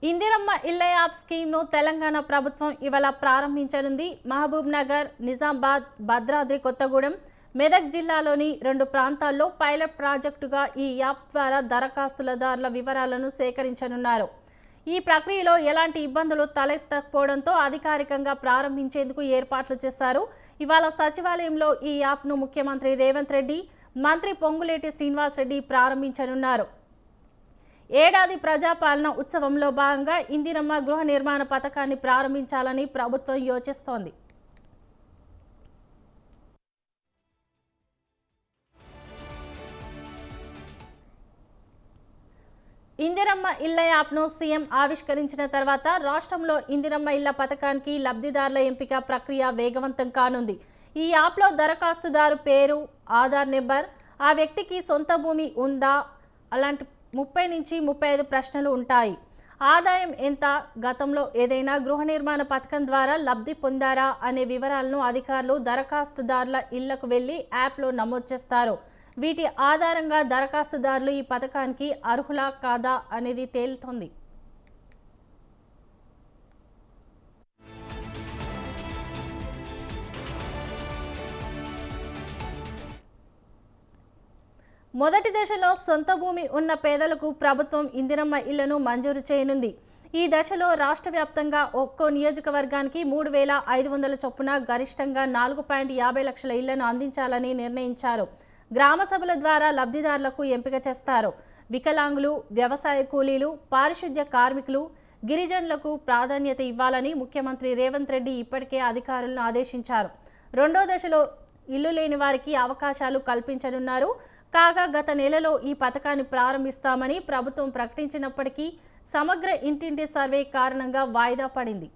ఇందిరమ్మ ఇళ్ల యాప్ స్కీమ్ను తెలంగాణ ప్రభుత్వం ఇవాళ ప్రారంభించనుంది. మహబూబ్ నగర్, నిజామాబాద్, భద్రాద్రి కొత్తగూడెం, మెదక్ జిల్లాలోని 2 ప్రాంతాల్లో పైలట్ ప్రాజెక్టుగా ఈ యాప్ ద్వారా దరఖాస్తుదారుల వివరాలను సేకరించనున్నారు. ఈ ప్రక్రియలో ఎలాంటి ఇబ్బందులు తలెత్తకపోవడంతో అధికారికంగా ప్రారంభించేందుకు ఏర్పాట్లు చేశారు. ఇవాళ సచివాలయంలో ఈ యాప్ను ముఖ్యమంత్రి రేవంత్ రెడ్డి, మంత్రి పొంగులేటి శ్రీనివాసరెడ్డి ప్రారంభించనున్నారు. ఏడాది ప్రజాపాలన ఉత్సవంలో భాగంగా ఇందిరమ్మ గృహ నిర్మాణ పథకాన్ని ప్రారంభించాలని ప్రభుత్వం యోచిస్తోంది. ఇందిరమ్మ ఇళ్ల యాప్ను సీఎం ఆవిష్కరించిన తర్వాత రాష్ట్రంలో ఇందిరమ్మ ఇళ్ల పథకానికి లబ్ధిదారుల ఎంపిక ప్రక్రియ వేగవంతం కానుంది. ఈ యాప్లో దరఖాస్తుదారు పేరు, ఆధార్ నెంబర్, ఆ వ్యక్తికి సొంత భూమి ఉందా, అలాంటి 30 నుంచి 35 ప్రశ్నలు ఉంటాయి. ఆదాయం ఎంత, గతంలో ఏదైనా గృహ నిర్మాణ పథకం ద్వారా లబ్ధి పొందారా అనే వివరాలను అధికారులు దరఖాస్తుదారుల ఇళ్లకు వెళ్లి యాప్లో నమోదు చేస్తారు. వీటి ఆధారంగా దరఖాస్తుదారులు ఈ పథకానికి అర్హులా కాదా అనేది తేలుతోంది. మొదటి దశలో సొంత భూమి ఉన్న పేదలకు ప్రభుత్వం ఇందిరమ్మ ఇళ్లను మంజూరు చేయనుంది. ఈ దశలో రాష్ట్ర వ్యాప్తంగా ఒక్కో నియోజకవర్గానికి 3,500 చొప్పున గరిష్టంగా 4.50 లక్షల ఇళ్లను అందించాలని నిర్ణయించారు. గ్రామ సభల ద్వారా లబ్ధిదారులకు ఎంపిక చేస్తారు. వికలాంగులు, వ్యవసాయ కూలీలు, పారిశుద్ధ్య కార్మికులు, గిరిజనులకు ప్రాధాన్యత ఇవ్వాలని ముఖ్యమంత్రి రేవంత్ రెడ్డి ఇప్పటికే అధికారులను ఆదేశించారు. రెండో దశలో ఇల్లు లేని వారికి అవకాశాలు కల్పించనున్నారు. కాగా గత నెలలో ఈ పథకాన్ని ప్రారంభిస్తామని ప్రభుత్వం ప్రకటించినప్పటికీ సమగ్ర ఇంటింటి సర్వే కారణంగా వాయిదా పడింది.